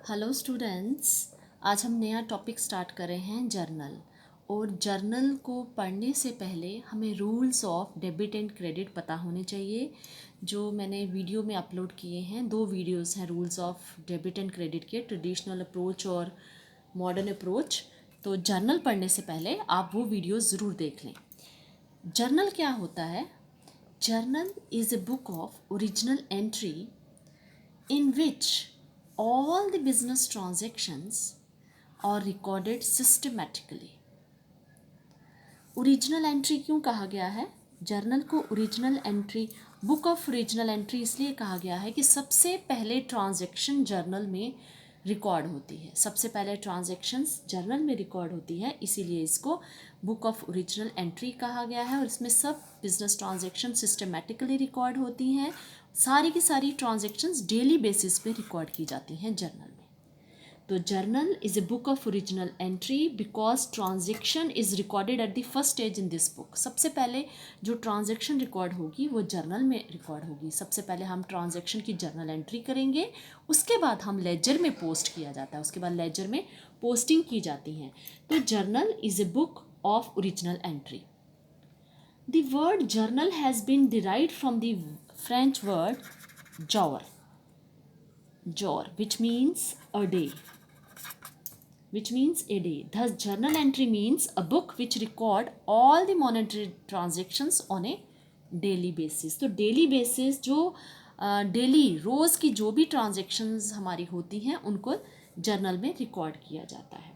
Hello students, आज हम नया टॉपिक स्टार्ट कर रहे हैं जर्नल। और जर्नल को पढ़ने से पहले हमें rules of debit and credit पता होने चाहिए, जो मैंने वीडियो में अपलोड किए हैं। 2 वीडियोस हैं rules of debit and credit के, ट्रेडिशनल अप्रोच और मॉडर्न अप्रोच। तो जर्नल पढ़ने से पहले आप वो वीडियो ज़रूर देख लें। जर्नल क्या होता है? Journal is a book of original entry in which all the business transactions are recorded systematically. Original entry क्यों कहा गया है? जर्नल को original entry, book of original entry इसलिए कहा गया है कि सबसे पहले ट्रांजैक्शन जर्नल में रिकॉर्ड होती है। सबसे पहले ट्रांजैक्शंस जर्नल में रिकॉर्ड होती है, इसीलिए इसको बुक ऑफ ओरिजिनल एंट्री कहा गया है। और इसमें सब बिजनेस ट्रांजैक्शन सिस्टमेटिकली रिकॉर्ड होती हैं। सारी की सारी ट्रांजैक्शंस डेली बेसिस पे रिकॉर्ड की जाती हैं जर्नल में। तो journal is a book of original entry because transaction is recorded at the first stage in this book. सबसे पहले जो ट्रांजेक्शन रिकॉर्ड होगी वो जर्नल में रिकॉर्ड होगी। सबसे पहले हम ट्रांजेक्शन की जर्नल एंट्री करेंगे, उसके बाद हम लेजर में पोस्ट किया जाता है, उसके बाद लेजर में पोस्टिंग की जाती हैं। तो journal is a book of original entry. The word journal has been derived from the French word jour, which means a day. Thus, journal entry means a book which record all the monetary transactions on a daily basis. तो daily basis जो daily रोज़ की जो भी transactions हमारी होती हैं उनको journal में रिकॉर्ड किया जाता है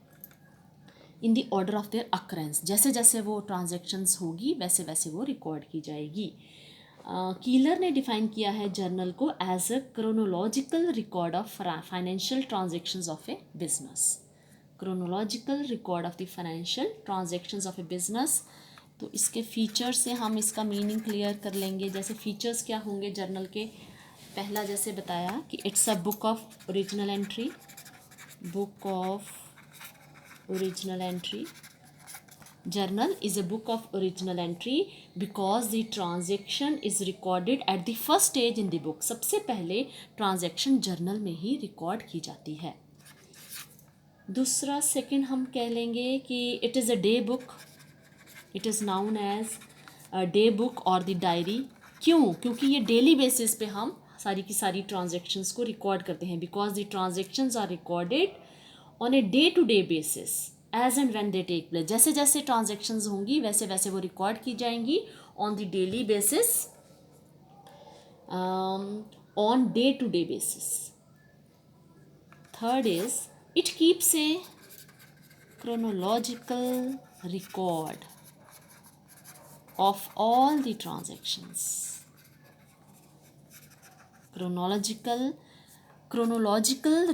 in the order of their occurrence. जैसे जैसे वो ट्रांजेक्शन्स होगी वैसे वैसे वो रिकॉर्ड की जाएगी। कीलर ने डिफाइन किया है जर्नल को as a chronological record of financial transactions of a business. Chronological record of the financial transactions of a business. तो इसके फीचर्स से हम इसका मीनिंग क्लियर कर लेंगे। जैसे फीचर्स क्या होंगे जर्नल के? पहला जैसे बताया कि it's a book of original entry, book of original entry. Journal is a book of original entry because the transaction is recorded at the first stage in the book. सबसे पहले transaction journal में ही record की जाती है। दूसरा second हम कह लेंगे कि it is a day book. It is known as day book और द डायरी। क्यों? क्योंकि ये डेली बेसिस पे हम सारी की सारी ट्रांजैक्शंस को रिकॉर्ड करते हैं। Because the transactions are recorded on a day to day basis as and when they take place. जैसे जैसे ट्रांजैक्शंस होंगी वैसे वैसे वो रिकॉर्ड की जाएंगी on the daily basis, on day to day basis. Third is it keeps a chronological record of all the transactions. chronological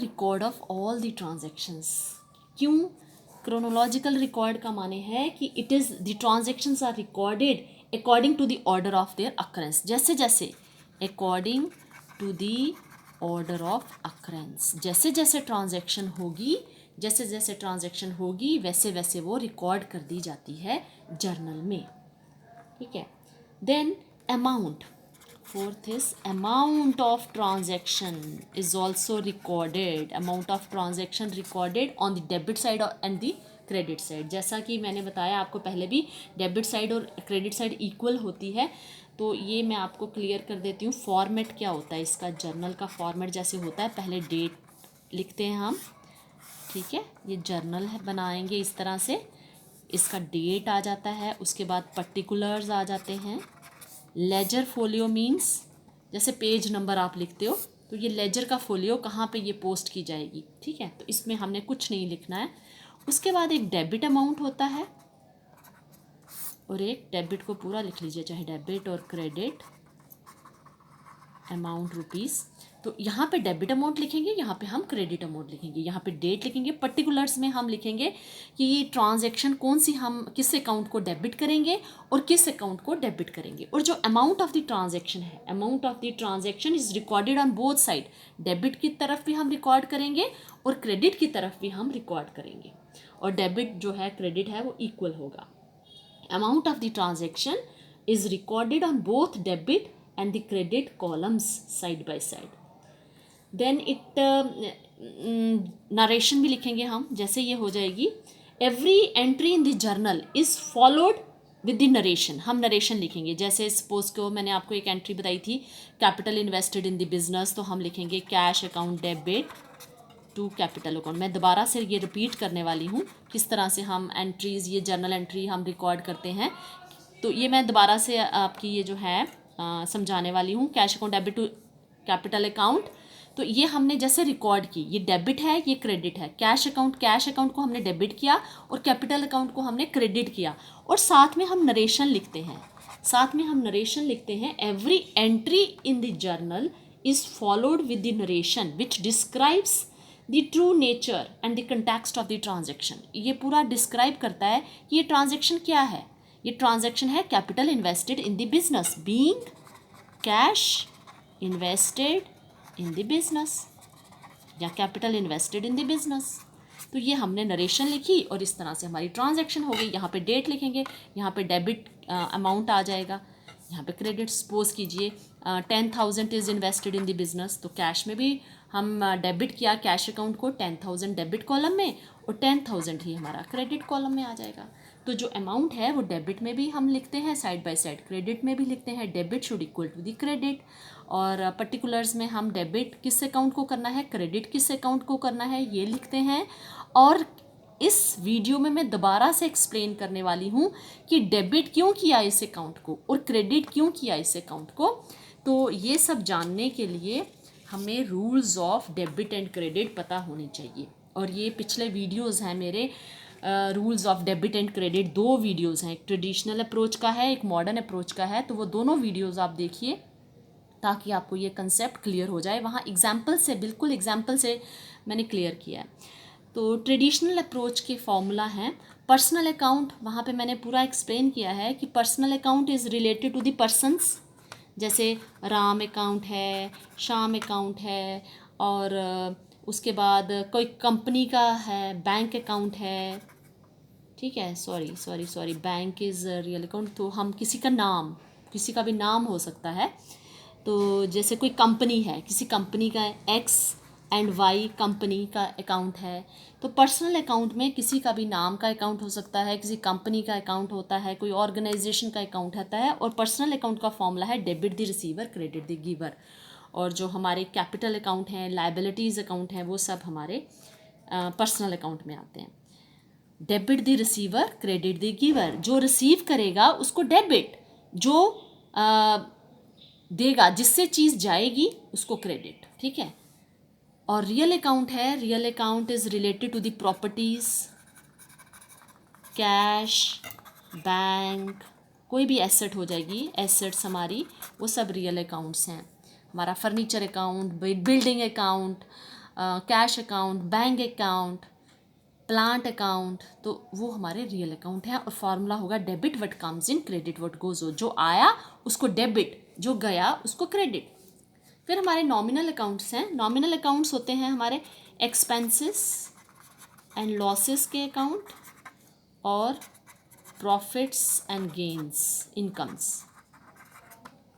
record of all the transactions. क्यों? chronological record का माने है कि it is the transactions are recorded according to the order of their occurrence. जैसे जैसे according to the order of occurrence, जैसे जैसे transaction होगी वैसे वैसे वो रिकॉर्ड कर दी जाती है जर्नल में। ठीक है। Then amount, fourth is amount of transaction is also recorded. Amount of transaction recorded on the debit side and the credit side. जैसा कि मैंने बताया आपको पहले भी, डेबिट साइड और क्रेडिट साइड इक्वल होती है। तो ये मैं आपको क्लियर कर देती हूँ। फॉर्मेट क्या होता है इसका? जर्नल का फॉर्मेट जैसे होता है, पहले डेट लिखते हैं हम। ठीक है, ये जर्नल है बनाएंगे इस तरह से। इसका डेट आ जाता है, उसके बाद पर्टिकुलर्स आ जाते हैं। लेजर फोलियो मीन्स जैसे पेज नंबर आप लिखते हो, तो ये लेजर का फोलियो कहाँ पे ये पोस्ट की जाएगी। ठीक है, तो इसमें हमने कुछ नहीं लिखना है। उसके बाद एक डेबिट अमाउंट होता है और एक डेबिट को पूरा लिख लीजिए, चाहे डेबिट और क्रेडिट अमाउंट रुपीज़। तो यहाँ पे डेबिट अमाउंट लिखेंगे, यहाँ पे हम क्रेडिट अमाउंट लिखेंगे, यहाँ पे डेट लिखेंगे। पर्टिकुलर्स में हम लिखेंगे कि ये ट्रांजैक्शन कौन सी, हम किस अकाउंट को डेबिट करेंगे और किस अकाउंट को डेबिट करेंगे। और जो अमाउंट ऑफ द ट्रांजैक्शन है, amount of the transaction is recorded on both side. Debit की तरफ भी हम रिकॉर्ड करेंगे और क्रेडिट की तरफ भी हम रिकॉर्ड करेंगे। और डेबिट जो है, क्रेडिट है, वो इक्वल होगा। Amount of the transaction is recorded on both debit and the credit columns side by side. Then narration भी लिखेंगे हम, जैसे ये हो जाएगी every entry in the journal is followed with the narration. हम नरेशन लिखेंगे, जैसे सपोज को मैंने आपको एक एंट्री बताई थी capital invested in the business, तो हम लिखेंगे cash account debit to capital account. मैं दोबारा से ये रिपीट करने वाली हूँ किस तरह से हम एंट्रीज़, ये जर्नल एंट्री हम रिकॉर्ड करते हैं। तो ये मैं दोबारा से आपकी ये जो है समझाने वाली हूँ। Cash account debit to capital account, तो ये हमने जैसे रिकॉर्ड की, ये डेबिट है ये क्रेडिट है। कैश अकाउंट को हमने डेबिट किया और कैपिटल अकाउंट को हमने क्रेडिट किया, और साथ में हम नरेशन लिखते हैं। Every entry in the journal is followed with the narration which describes the true nature and the context of the transaction. ये पूरा डिस्क्राइब करता है कि ये ट्रांजेक्शन क्या है। ये ट्रांजेक्शन है capital invested in the business, being cash invested in the business या capital invested in the business. तो ये हमने नरेशन लिखी और इस तरह से हमारी ट्रांजैक्शन हो गई। यहाँ पे डेट लिखेंगे, यहाँ पे डेबिट अमाउंट आ जाएगा, यहाँ पे क्रेडिट। सपोज कीजिए 10,000 is invested in the business, तो कैश में भी हम डेबिट किया कैश अकाउंट को 10,000 डेबिट कॉलम में और 10,000 ही हमारा क्रेडिट कॉलम में आ जाएगा। तो जो अमाउंट है वो डेबिट में भी हम लिखते हैं, साइड बाय साइड क्रेडिट में भी लिखते हैं। Debit should equal to the credit, और पर्टिकुलर्स में हम डेबिट किस अकाउंट को करना है, क्रेडिट किस अकाउंट को करना है, ये लिखते हैं। और इस वीडियो में मैं दोबारा से एक्सप्लेन करने वाली हूँ कि डेबिट क्यों किया इस अकाउंट को और क्रेडिट क्यों किया इस अकाउंट को। तो ये सब जानने के लिए हमें rules of debit and credit पता होनी चाहिए। और ये पिछले वीडियोस हैं मेरे, rules of debit and credit, 2 videos हैं, एक ट्रेडिशनल अप्रोच का है, एक मॉडर्न अप्रोच का है। तो वो दोनों वीडियोस आप देखिए ताकि आपको ये कंसेप्ट क्लियर हो जाए। वहाँ एग्जाम्पल से, बिल्कुल एग्जाम्पल से मैंने क्लियर किया है। तो ट्रेडिशनल अप्रोच के फॉर्मूला हैं पर्सनल अकाउंट, वहाँ पे मैंने पूरा एक्सप्लेन किया है कि personal account is related to the persons. जैसे राम अकाउंट है, श्याम अकाउंट है, और उसके बाद कोई कंपनी का है, बैंक अकाउंट है, ठीक है। Sorry bank is real account. तो हम किसी का भी नाम हो सकता है। तो जैसे कोई कंपनी है, किसी कंपनी का एक्स एंड वाई कंपनी का अकाउंट है, तो पर्सनल अकाउंट में किसी का भी नाम का अकाउंट हो सकता है, किसी कंपनी का अकाउंट होता है, कोई ऑर्गेनाइजेशन का अकाउंट होता है। और पर्सनल अकाउंट का फॉर्मूला है debit the receiver credit the giver. और जो हमारे कैपिटल अकाउंट हैं, लाइबिलिटीज़ अकाउंट हैं, वो सब हमारे पर्सनल अकाउंट में आते हैं। Debit the receiver credit the giver, जो रिसीव करेगा उसको डेबिट, जो देगा, जिससे चीज़ जाएगी उसको क्रेडिट, ठीक है। और रियल अकाउंट है, real account is related to the properties, cash, bank, कोई भी एसेट हो जाएगी, एसेट्स हमारी, वो सब रियल अकाउंट्स हैं। हमारा furniture account, building account, cash account, bank account, plant account, तो वो हमारे रियल अकाउंट हैं। और फार्मूला होगा debit what comes in, credit what goes out. जो आया उसको डेबिट, जो गया उसको क्रेडिट। फिर हमारे नॉमिनल अकाउंट्स हैं। नॉमिनल अकाउंट्स होते हैं हमारे एक्सपेंसेस एंड लॉसेस के अकाउंट और प्रॉफिट्स एंड गेन्स, इनकम्स।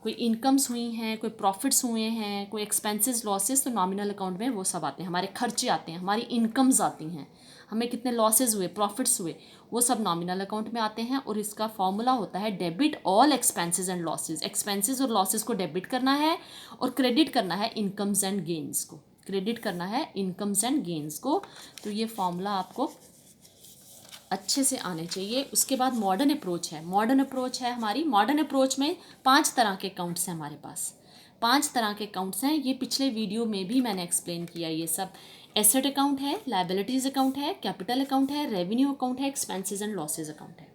कोई इनकम्स हुई हैं, कोई प्रॉफिट्स हुए हैं, कोई एक्सपेंसेस लॉसेस, तो नॉमिनल अकाउंट में वो सब आते हैं। हमारे खर्चे आते हैं, हमारी इनकम्स आती हैं, हमें कितने लॉसेस हुए, प्रॉफिट्स हुए, वो सब नॉमिनल अकाउंट में आते हैं। और इसका फॉर्मूला होता है debit all expenses and losses. Expenses और लॉसेस को डेबिट करना है और क्रेडिट करना है इनकम्स एंड गेन्स को, क्रेडिट करना है इनकम्स एंड गेन्स को। तो ये फॉर्मूला आपको अच्छे से आने चाहिए। उसके बाद मॉडर्न अप्रोच है। मॉडर्न अप्रोच है हमारी, मॉडर्न अप्रोच में 5 तरह के अकाउंट्स हैं हमारे पास। 5 तरह के अकाउंट्स हैं, ये पिछले वीडियो में भी मैंने एक्सप्लेन किया। ये सब एसेट अकाउंट है, लाइबिलिटीज़ अकाउंट है, कैपिटल अकाउंट है, रेवेन्यू अकाउंट है, एक्सपेंसेस एंड लॉसेज अकाउंट है।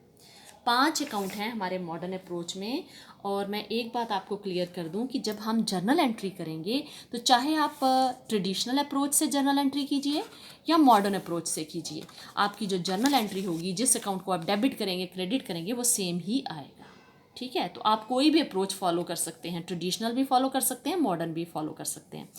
5 अकाउंट हैं हमारे मॉडर्न अप्रोच में। और मैं एक बात आपको क्लियर कर दूं कि जब हम जर्नल एंट्री करेंगे तो चाहे आप ट्रेडिशनल अप्रोच से जर्नल एंट्री कीजिए या मॉडर्न अप्रोच से कीजिए, आपकी जो जर्नल एंट्री होगी, जिस अकाउंट को आप डेबिट करेंगे क्रेडिट करेंगे, वो सेम ही आएगा, ठीक है। तो आप कोई भी अप्रोच फॉलो कर सकते हैं, ट्रेडिशनल भी फॉलो कर सकते हैं, मॉडर्न भी फॉलो कर सकते हैं।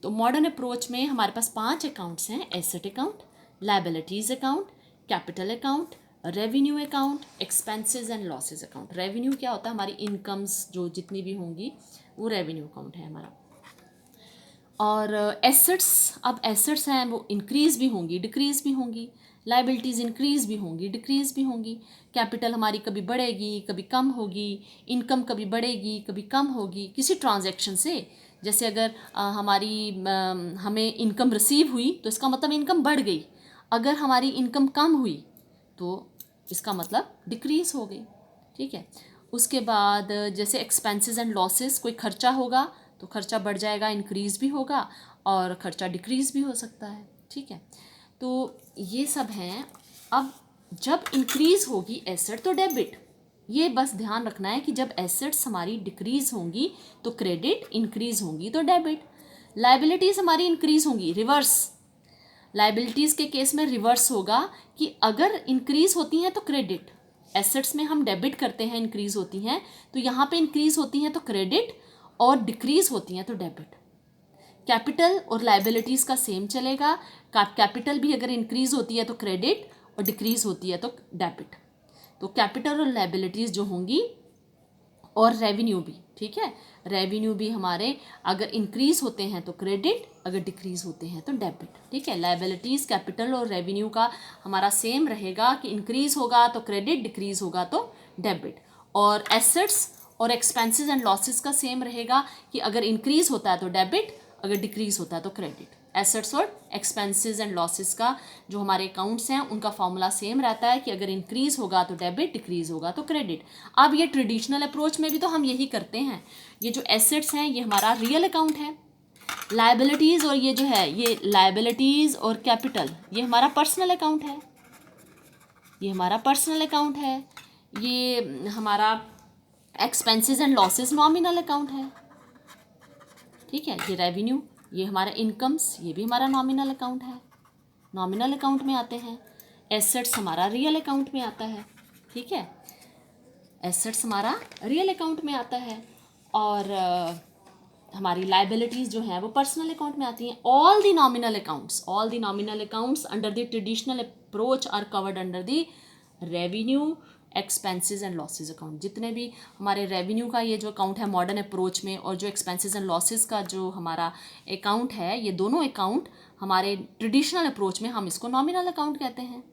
तो मॉडर्न अप्रोच में हमारे पास 5 अकाउंट्स हैं। Asset account, liabilities account, capital account, revenue account, expenses and losses account. Revenue क्या होता है, हमारी इनकम्स जो जितनी भी होंगी वो रेवेन्यू अकाउंट है हमारा। और एसेट्स, अब एसेट्स हैं वो इंक्रीज़ भी होंगी डिक्रीज़ भी होंगी, लाइबिलिटीज़ इंक्रीज़ भी होंगी डिक्रीज़ भी होंगी, कैपिटल हमारी कभी बढ़ेगी कभी कम होगी, इनकम कभी बढ़ेगी कभी कम होगी किसी ट्रांजैक्शन से। जैसे अगर हमें इनकम रिसीव हुई तो इसका मतलब इनकम बढ़ गई, अगर हमारी इनकम कम हुई तो इसका मतलब डिक्रीज़ हो गई। ठीक है। उसके बाद जैसे एक्सपेंसेस एंड लॉसेस, कोई खर्चा होगा तो खर्चा बढ़ जाएगा, इंक्रीज़ भी होगा, और खर्चा डिक्रीज़ भी हो सकता है। ठीक है। तो ये सब हैं। अब जब इंक्रीज़ होगी एसेट तो डेबिट, ये बस ध्यान रखना है कि जब एसेट्स हमारी डिक्रीज़ होंगी तो क्रेडिट, इंक्रीज़ होंगी तो डेबिट। लाइबिलिटीज़ हमारी इंक्रीज़ होंगी, रिवर्स। लाइबिलिटीज़ के केस में रिवर्स होगा कि अगर इंक्रीज़ होती हैं तो क्रेडिट, एसेट्स में हम डेबिट करते हैं इंक्रीज़ होती हैं, तो यहाँ पे इंक्रीज़ होती हैं तो क्रेडिट, और डिक्रीज़ होती हैं तो डेबिट। कैपिटल और लाइबिलिटीज़ का सेम चलेगा, कैपिटल भी अगर इंक्रीज़ होती है तो क्रेडिट और डिक्रीज़ होती है तो डेबिट। तो कैपिटल और लाइबिलिटीज़ जो होंगी, और रेवेन्यू भी, ठीक है, रेवेन्यू भी हमारे अगर इंक्रीज़ होते हैं तो क्रेडिट, अगर डिक्रीज़ होते हैं तो डेबिट। ठीक है। लाइबिलिटीज़, कैपिटल और रेवेन्यू का हमारा सेम रहेगा कि इंक्रीज़ होगा तो क्रेडिट, डिक्रीज़ होगा तो डेबिट। और एसेट्स और एक्सपेंसेस एंड लॉसेस का सेम रहेगा कि अगर इंक्रीज़ होता है तो डेबिट, अगर डिक्रीज़ होता है तो क्रेडिट। एसेट्स और एक्सपेंसेस एंड लॉसेस का जो हमारे अकाउंट्स हैं उनका फॉर्मूला सेम रहता है कि अगर इंक्रीज़ होगा तो डेबिट, डिक्रीज़ होगा तो क्रेडिट। अब ये ट्रेडिशनल अप्रोच में भी तो हम यही करते हैं। ये जो एसेट्स हैं ये हमारा रियल अकाउंट है, लाइबिलिटीज़ और ये जो है ये लाइबिलिटीज़ और कैपिटल ये हमारा पर्सनल अकाउंट है, ये हमारा पर्सनल अकाउंट है। ये हमारा expenses and losses nominal account है। ठीक है। ये रेवेन्यू, ये हमारा इनकम्स, ये भी हमारा नॉमिनल अकाउंट है, नॉमिनल अकाउंट में आते हैं। एसेट्स हमारा रियल अकाउंट में आता है। ठीक है। एसेट्स हमारा रियल अकाउंट में आता है, और हमारी लाइबिलिटीज़ जो हैं वो पर्सनल अकाउंट में आती हैं। All the nominal accounts under the traditional approach are covered under the revenue, expenses and losses account. जितने भी हमारे रेवेन्यू का ये जो अकाउंट है मॉडर्न अप्रोच में, और जो एक्सपेंसेस एंड लॉसेस का जो हमारा अकाउंट है, ये दोनों अकाउंट हमारे ट्रेडिशनल अप्रोच में हम इसको नॉमिनल अकाउंट कहते हैं।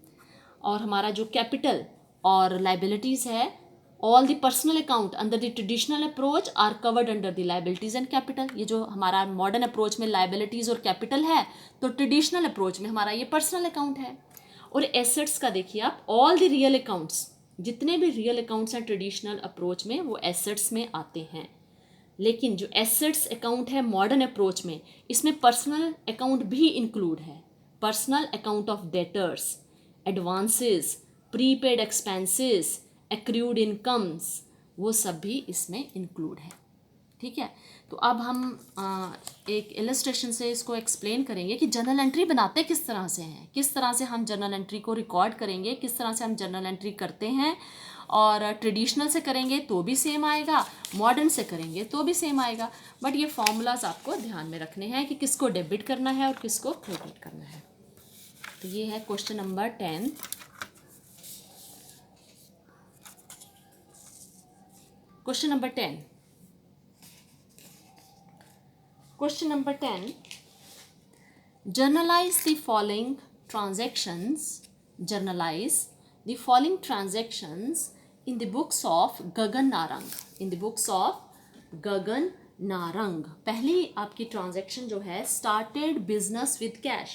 और हमारा जो कैपिटल और लाइबिलिटीज़ है, all the personal account under the traditional approach are covered under the liabilities and capital. ये जो हमारा मॉडर्न अप्रोच में लाइबिलिटीज़ और कैपिटल है, तो ट्रेडिशनल अप्रोच में हमारा ये पर्सनल अकाउंट है। और एसेट्स का देखिए आप, ऑल द रियल अकाउंट्स, जितने भी रियल अकाउंट्स हैं ट्रेडिशनल अप्रोच में वो एसेट्स में आते हैं। लेकिन जो एसेट्स अकाउंट है मॉडर्न अप्रोच में, इसमें पर्सनल अकाउंट भी इंक्लूड है। Personal account of debtors, advances, prepaid expenses, accrued incomes, वो सब भी इसमें इंक्लूड है। ठीक है। तो अब हम एक इलस्ट्रेशन से इसको एक्सप्लेन करेंगे कि जर्नल एंट्री बनाते किस तरह से हैं, किस तरह से हम जर्नल एंट्री को रिकॉर्ड करेंगे, किस तरह से हम जर्नल एंट्री करते हैं। और ट्रेडिशनल से करेंगे तो भी सेम आएगा, मॉडर्न से करेंगे तो भी सेम आएगा, बट ये फॉर्मूलाज आपको ध्यान में रखने हैं कि किसको डेबिट करना है और किसको क्रेडिट करना है। तो ये है question number 10। Question number 10, question number 10, journalize the following transactions in the books of Gagan Narang, पहली आपकी ट्रांजैक्शन जो है, स्टार्टेड बिजनेस विद कैश,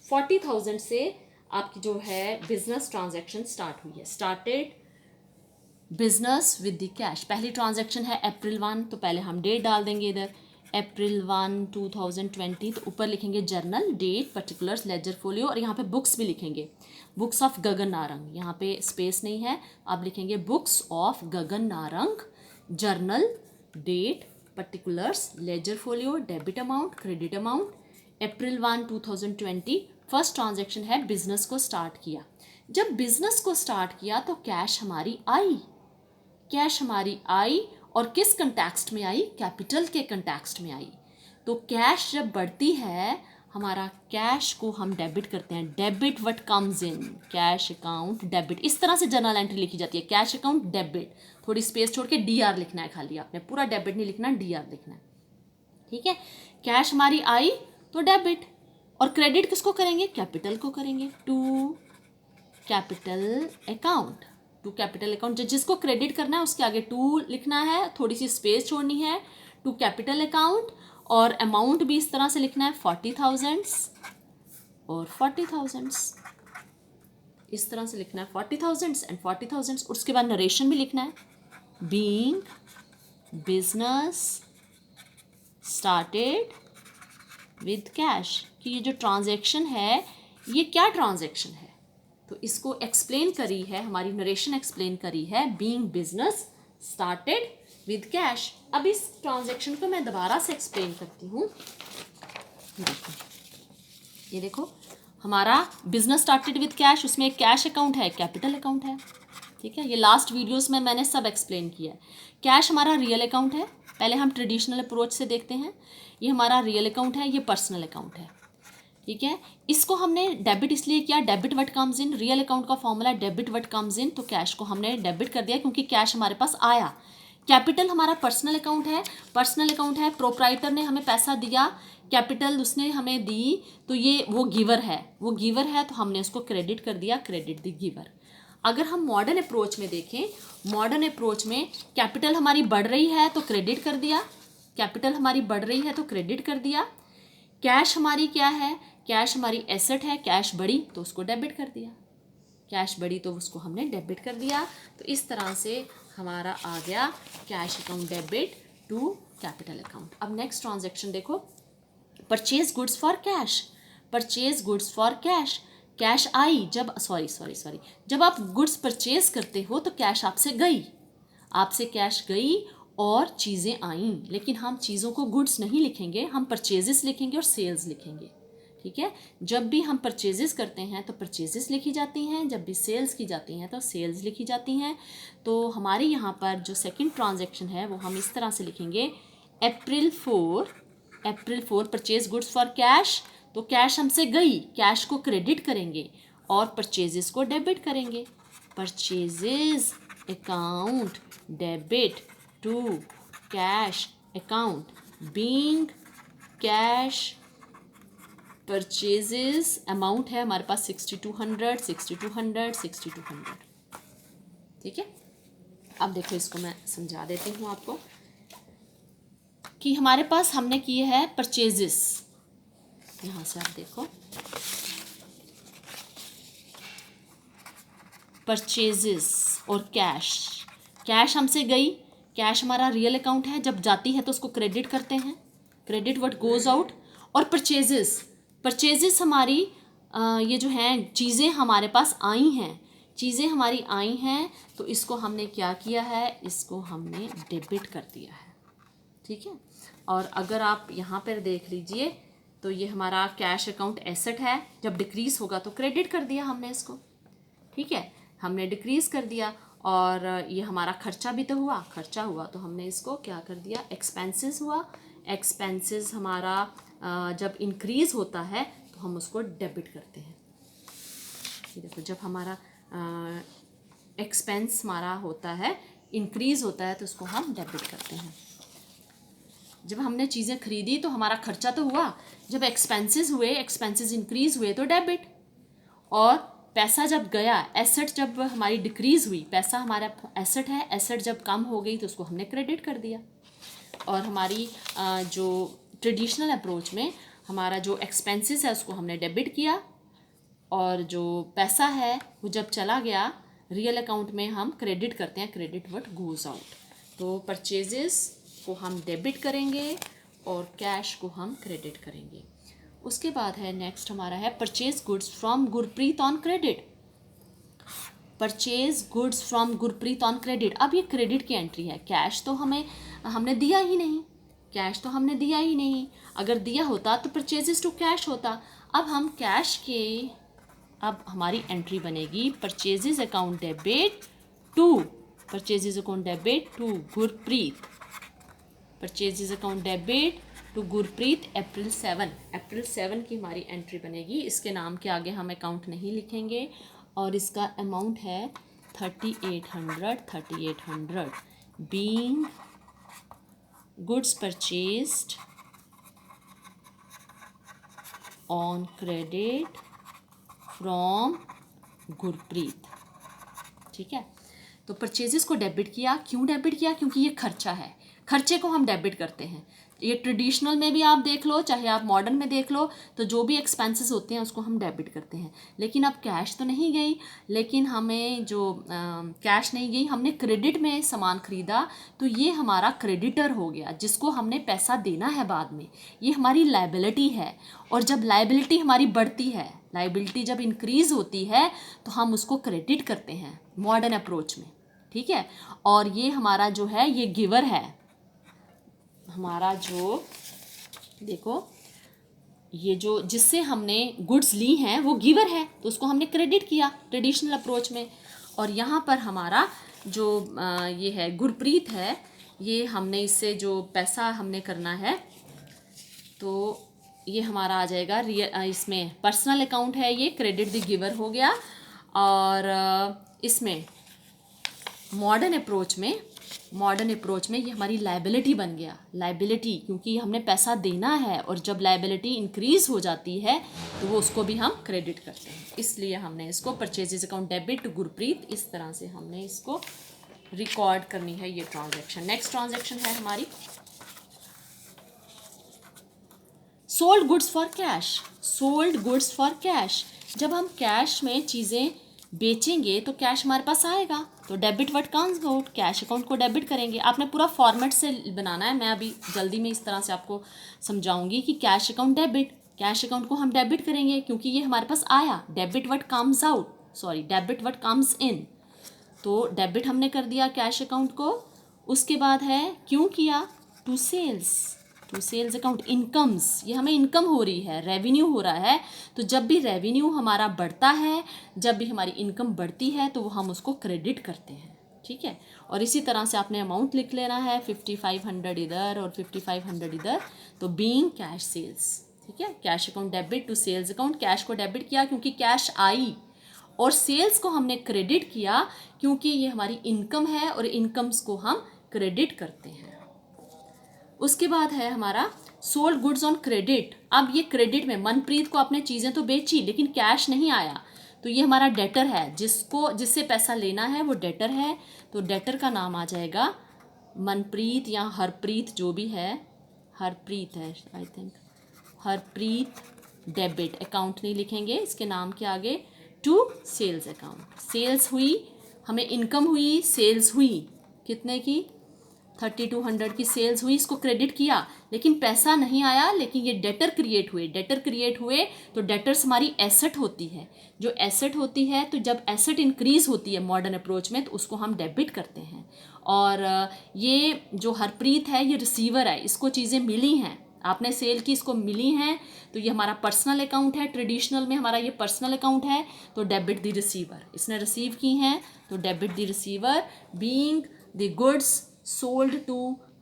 40,000 से आपकी जो है बिजनेस ट्रांजैक्शन स्टार्ट हुई है। Started business with the cash, पहली ट्रांजैक्शन है अप्रैल 1, तो पहले हम डेट डाल देंगे इधर, अप्रैल 1 2020, तो ऊपर लिखेंगे journal, date, particulars, ledger folio, और यहाँ पे बुक्स भी लिखेंगे, बुक्स ऑफ गगन नारंग, यहाँ पे स्पेस नहीं है, आप लिखेंगे books of Gagan Narang, journal, date, particulars, ledger folio, debit amount, credit amount, April 1 2020। First transaction है, बिजनेस को स्टार्ट किया। जब बिजनेस को स्टार्ट किया तो कैश हमारी आई, और किस कंटेक्स्ट में आई, कैपिटल के कंटेक्स्ट में आई। तो कैश जब बढ़ती है, हमारा कैश को हम डेबिट करते हैं, debit what comes in, cash account debit, इस तरह से जर्नल एंट्री लिखी जाती है, कैश अकाउंट डेबिट, थोड़ी स्पेस छोड़ के DR लिखना है खाली आपने, पूरा डेबिट नहीं लिखना, DR लिखना है। ठीक है। कैश हमारी आई तो डेबिट, और क्रेडिट किसको करेंगे, कैपिटल को करेंगे, to capital account. To capital account, जिसको क्रेडिट करना है उसके आगे टू लिखना है, थोड़ी सी स्पेस छोड़नी है, टू कैपिटल अकाउंट, और अमाउंट भी इस तरह से लिखना है 40,000 और 40,000, इस तरह से लिखना है 40,000 एंड 40,000। उसके बाद नरेशन भी लिखना है, being business started with cash, कि ये जो ट्रांजैक्शन है ये क्या ट्रांजैक्शन है, तो इसको एक्सप्लेन करी है, हमारी नरेशन एक्सप्लेन करी है, being business started with cash. अब इस ट्रांजैक्शन को मैं दोबारा से एक्सप्लेन करती हूँ। ये देखो हमारा बिजनेस स्टार्टेड विद कैश, उसमें एक कैश अकाउंट है, कैपिटल अकाउंट है, ठीक है। ये लास्ट वीडियोस में मैंने सब एक्सप्लेन किया है। कैश हमारा रियल अकाउंट है, पहले हम ट्रेडिशनल अप्रोच से देखते हैं। ये हमारा रियल अकाउंट है, ये पर्सनल अकाउंट है, ठीक है। इसको हमने डेबिट इसलिए किया, debit what comes in, real account का formula debit what comes in, तो कैश को हमने डेबिट कर दिया क्योंकि कैश हमारे पास आया। कैपिटल हमारा पर्सनल अकाउंट है, प्रोप्राइटर ने हमें पैसा दिया, कैपिटल उसने हमें दी, तो ये वो गिवर है, तो हमने उसको क्रेडिट कर दिया, क्रेडिट द गिवर। अगर हम मॉडर्न अप्रोच में देखें, मॉडर्न अप्रोच में कैपिटल हमारी बढ़ रही है तो क्रेडिट कर दिया, कैपिटल हमारी बढ़ रही है तो क्रेडिट कर दिया। कैश हमारी क्या है, कैश हमारी एसेट है, कैश बढ़ी तो उसको डेबिट कर दिया, कैश बढ़ी तो उसको हमने डेबिट कर दिया। तो इस तरह से हमारा आ गया cash account debit to capital account. अब नेक्स्ट ट्रांजैक्शन देखो, purchase goods for cash, purchase goods for cash, cash आई जब सॉरी जब आप गुड्स परचेज करते हो तो कैश आपसे कैश गई और चीज़ें आईं, लेकिन हम चीज़ों को गुड्स नहीं लिखेंगे, हम परचेजेस लिखेंगे और सेल्स लिखेंगे, ठीक है। जब भी हम परचेजेस करते हैं तो परचेजेस लिखी जाती हैं, जब भी सेल्स की जाती हैं तो सेल्स लिखी जाती हैं। तो हमारे यहाँ पर जो सेकंड ट्रांजैक्शन है वो हम इस तरह से लिखेंगे, अप्रैल 4 परचेज गुड्स फॉर कैश, तो कैश हमसे गई, कैश को क्रेडिट करेंगे और परचेजेस को डेबिट करेंगे, purchases account debit to cash account, being cash purchases amount है हमारे पास 6200, ठीक है। अब देखो इसको मैं समझा देती हूँ आपको कि हमारे पास हमने किए हैं परचेजेस, यहाँ से आप देखो परचेजेस और कैश हमसे गई, कैश हमारा रियल अकाउंट है, जब जाती है तो उसको क्रेडिट करते हैं, क्रेडिट व्हाट गोज आउट, और परचेजेस हमारी ये जो हैं चीज़ें हमारे पास आई हैं, तो इसको हमने क्या किया है, इसको हमने डेबिट कर दिया है, ठीक है। और अगर आप यहाँ पर देख लीजिए तो ये हमारा कैश अकाउंट एसेट है, जब डिक्रीज़ होगा तो क्रेडिट कर दिया हमने इसको, ठीक है, हमने डिक्रीज़ कर दिया। और ये हमारा खर्चा भी तो हुआ, तो हमने इसको क्या कर दिया, एक्सपेंसेस हुआ, एक्सपेंसेस हमारा जब इंक्रीज़ होता है तो हम उसको डेबिट करते हैं। ये देखो जब हमारा एक्सपेंस हमारा होता है, इंक्रीज़ होता है तो उसको हम डेबिट करते हैं। जब हमने चीज़ें खरीदी तो हमारा खर्चा तो हुआ, जब एक्सपेंसेस इंक्रीज़ हुए तो डेबिट, और पैसा जब गया, एसेट जब हमारी डिक्रीज़ हुई, पैसा हमारा एसेट है, एसेट जब कम हो गई तो उसको हमने क्रेडिट कर दिया। और हमारी जो ट्रेडिशनल अप्रोच में हमारा जो एक्सपेंसेस है उसको हमने डेबिट किया, और जो पैसा है वो जब चला गया रियल अकाउंट में हम क्रेडिट करते हैं, क्रेडिट व्हाट गोज आउट। तो परचेजेस को हम डेबिट करेंगे और कैश को हम क्रेडिट करेंगे। उसके बाद है नेक्स्ट हमारा है purchase goods from Gurpreet on credit, purchase goods from Gurpreet on credit. अब ये क्रेडिट की एंट्री है, कैश तो हमने दिया ही नहीं, अगर दिया होता तो परचेजेस टू कैश होता। अब हमारी एंट्री बनेगी purchases account debit to Gurpreet, purchases account debit to Gurpreet April 7 की हमारी एंट्री बनेगी। इसके नाम के आगे हम अकाउंट नहीं लिखेंगे, और इसका अमाउंट है 3800, being goods purchased on credit from Gurpreet. ठीक है, तो परचेजेस को डेबिट किया। क्यों डेबिट किया? क्योंकि ये खर्चा है, खर्चे को हम डेबिट करते हैं। ये ट्रेडिशनल में भी आप देख लो, चाहे आप मॉडर्न में देख लो, तो जो भी एक्सपेंसेस होते हैं उसको हम डेबिट करते हैं। लेकिन अब कैश तो नहीं गई, लेकिन हमें जो कैश नहीं गई, हमने क्रेडिट में सामान खरीदा, तो ये हमारा क्रेडिटर हो गया, जिसको हमने पैसा देना है बाद में। ये हमारी लायबिलिटी है। और जब लायबिलिटी हमारी बढ़ती है, लायबिलिटी जब इंक्रीज होती है, तो हम उसको क्रेडिट करते हैं मॉडर्न अप्रोच में। ठीक है, और ये हमारा जो है ये गिवर है, हमारा जो देखो ये जो जिससे हमने गुड्स ली हैं वो गिवर है, तो उसको हमने क्रेडिट किया ट्रेडिशनल अप्रोच में। और यहाँ पर हमारा जो ये है गुरप्रीत है, ये हमने इससे जो पैसा हमने करना है, तो ये हमारा आ जाएगा इसमें पर्सनल अकाउंट है, ये क्रेडिट द गिवर हो गया। और इसमें मॉडर्न अप्रोच में ये हमारी लायबिलिटी बन गया। लायबिलिटी क्योंकि हमने पैसा देना है, और जब लायबिलिटी इंक्रीज हो जाती है तो वो उसको भी हम क्रेडिट करते हैं। इसलिए हमने इसको purchases account debit to Gurpreet, इस तरह से हमने इसको रिकॉर्ड करनी है ये ट्रांजैक्शन। नेक्स्ट ट्रांजैक्शन है हमारी sold goods for cash. Sold goods for cash, जब हम कैश में चीज़ें बेचेंगे तो कैश हमारे पास आएगा, तो debit what comes out, cash account को डेबिट करेंगे। आपने पूरा फॉर्मेट से बनाना है, मैं अभी जल्दी में इस तरह से आपको समझाऊंगी कि cash account debit, cash account को हम डेबिट करेंगे क्योंकि ये हमारे पास आया। Debit what comes out, sorry debit what comes in, तो डेबिट हमने कर दिया कैश अकाउंट को। उसके बाद है क्यों किया, टू सेल्स अकाउंट इनकम्स, ये हमें इनकम हो रही है, रेवेन्यू हो रहा है। तो जब भी रेवेन्यू हमारा बढ़ता है, जब भी हमारी इनकम बढ़ती है, तो वो हम उसको क्रेडिट करते हैं। ठीक है, और इसी तरह से आपने अमाउंट लिख लेना है, 5500 इधर और 5500 इधर, तो बीइंग कैश सेल्स। ठीक है, cash account debit to sales account, cash को डेबिट किया क्योंकि कैश आई, और सेल्स को हमने क्रेडिट किया क्योंकि ये हमारी इनकम है, और इनकम्स को हम क्रेडिट करते हैं। उसके बाद है हमारा सोल्ड गुड्स ऑन क्रेडिट। अब ये क्रेडिट में मनप्रीत को आपने चीज़ें तो बेची लेकिन कैश नहीं आया, तो ये हमारा डेटर है, जिससे पैसा लेना है वो डेटर है। तो डेटर का नाम आ जाएगा मनप्रीत या हरप्रीत, जो भी है, हरप्रीत है I think, Harpreet debit. Account नहीं लिखेंगे इसके नाम के आगे, टू सेल्स अकाउंट। सेल्स हुई, हमें इनकम हुई, सेल्स हुई, कितने की, 3200 की सेल्स हुई, इसको क्रेडिट किया, लेकिन पैसा नहीं आया। लेकिन ये डेटर क्रिएट हुए, तो डेटर्स हमारी एसेट होती है। जो एसेट होती है, तो जब एसेट इंक्रीज होती है मॉडर्न अप्रोच में, तो उसको हम डेबिट करते हैं। और ये जो हरप्रीत है ये रिसीवर है, इसको चीज़ें मिली हैं, आपने सेल की, इसको मिली हैं, तो ये हमारा पर्सनल अकाउंट है। ट्रेडिशनल में हमारा ये पर्सनल अकाउंट है, तो डेबिट द रिसीवर, इसने रिसीव की हैं, तो debit the receiver being the goods sold to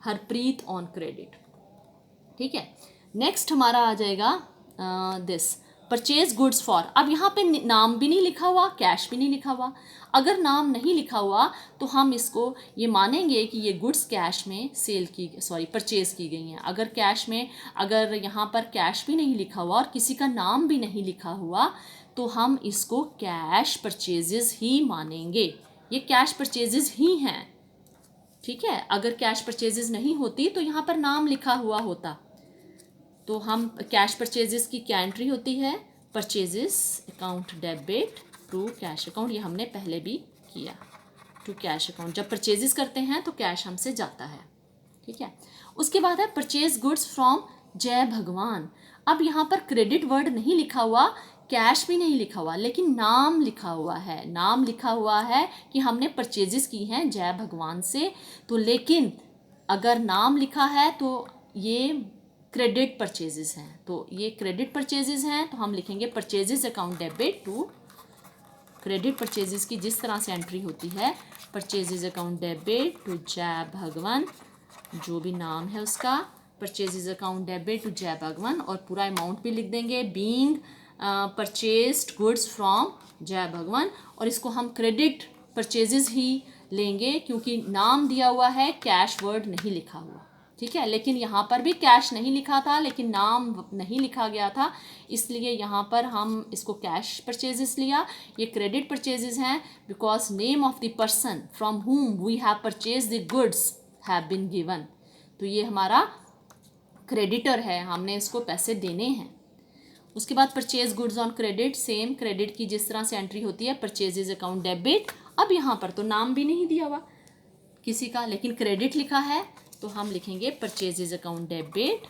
Harpreet on credit. ठीक है, नेक्स्ट हमारा आ जाएगा दिस परचेज गुड्स फॉर। अब यहाँ पे नाम भी नहीं लिखा हुआ, कैश भी नहीं लिखा हुआ। अगर नाम नहीं लिखा हुआ तो हम इसको ये मानेंगे कि ये गुड्स कैश में परचेज की गई हैं। अगर कैश में, अगर यहाँ पर कैश भी नहीं लिखा हुआ और किसी का नाम भी नहीं लिखा हुआ, तो हम इसको कैश परचेजेस ही मानेंगे, ये कैश परचेजेस ही हैं। ठीक है, अगर कैश परचेजेस नहीं होती तो यहाँ पर नाम लिखा हुआ होता, तो हम कैश परचेजेस की क्या एंट्री होती है, purchases account debit to cash account, ये हमने पहले भी किया, टू कैश अकाउंट। जब परचेजेस करते हैं तो कैश हमसे जाता है। ठीक है, उसके बाद है परचेज गुड्स फ्रॉम जय भगवान। अब यहाँ पर क्रेडिट वर्ड नहीं लिखा हुआ, कैश भी नहीं लिखा हुआ, लेकिन नाम लिखा हुआ है। नाम लिखा हुआ है कि हमने परचेजेस की हैं जय भगवान से, तो लेकिन अगर नाम लिखा है तो ये क्रेडिट परचेजेस हैं, तो ये क्रेडिट परचेजेस हैं, तो हम लिखेंगे purchases account debit to credit purchases की जिस तरह से एंट्री होती है, परचेजेस अकाउंट डेबिट टू जय भगवान, जो भी नाम है उसका, परचेजेस अकाउंट डेबिट टू जय भगवान, और पूरा अमाउंट भी लिख देंगे, बीइंग परचेज्ड गुड्स फ्रॉम जय भगवान। और इसको हम क्रेडिट परचेजेस ही लेंगे क्योंकि नाम दिया हुआ है, कैश वर्ड नहीं लिखा हुआ। ठीक है। लेकिन यहाँ पर भी कैश नहीं लिखा था, लेकिन नाम नहीं लिखा गया था, इसलिए यहाँ पर हम इसको कैश परचेजेस लिया। ये क्रेडिट परचेजेस हैं because name of the person from whom we have purchase the goods have been given. तो ये हमारा क्रेडिटर है, हमने इसको पैसे देने हैं। उसके बाद purchase goods on credit, same credit की जिस तरह से एंट्री होती है परचेजेज अकाउंट डेबिट। अब यहाँ पर तो नाम भी नहीं दिया हुआ किसी का, लेकिन क्रेडिट लिखा है, तो हम लिखेंगे purchases account debit,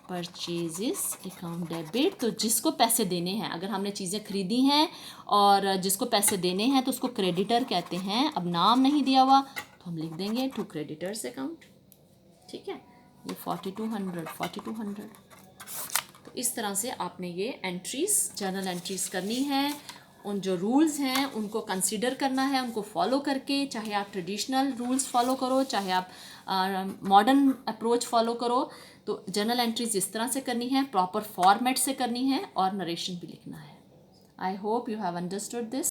purchases account debit. तो जिसको पैसे देने हैं, अगर हमने चीज़ें खरीदी हैं और जिसको पैसे देने हैं तो उसको क्रेडिटर कहते हैं। अब नाम नहीं दिया हुआ तो हम लिख देंगे टू क्रेडिटर्स अकाउंट। ठीक है, ये 4200। तो इस तरह से आपने ये एंट्रीज, जर्नल एंट्रीज करनी है। उन जो रूल्स हैं उनको कंसीडर करना है, उनको फॉलो करके, चाहे आप ट्रेडिशनल रूल्स फॉलो करो, चाहे आप मॉडर्न अप्रोच फॉलो करो, तो जर्नल एंट्रीज इस तरह से करनी है, प्रॉपर फॉर्मेट से करनी है और नरेशन भी लिखना है। I hope you have understood this.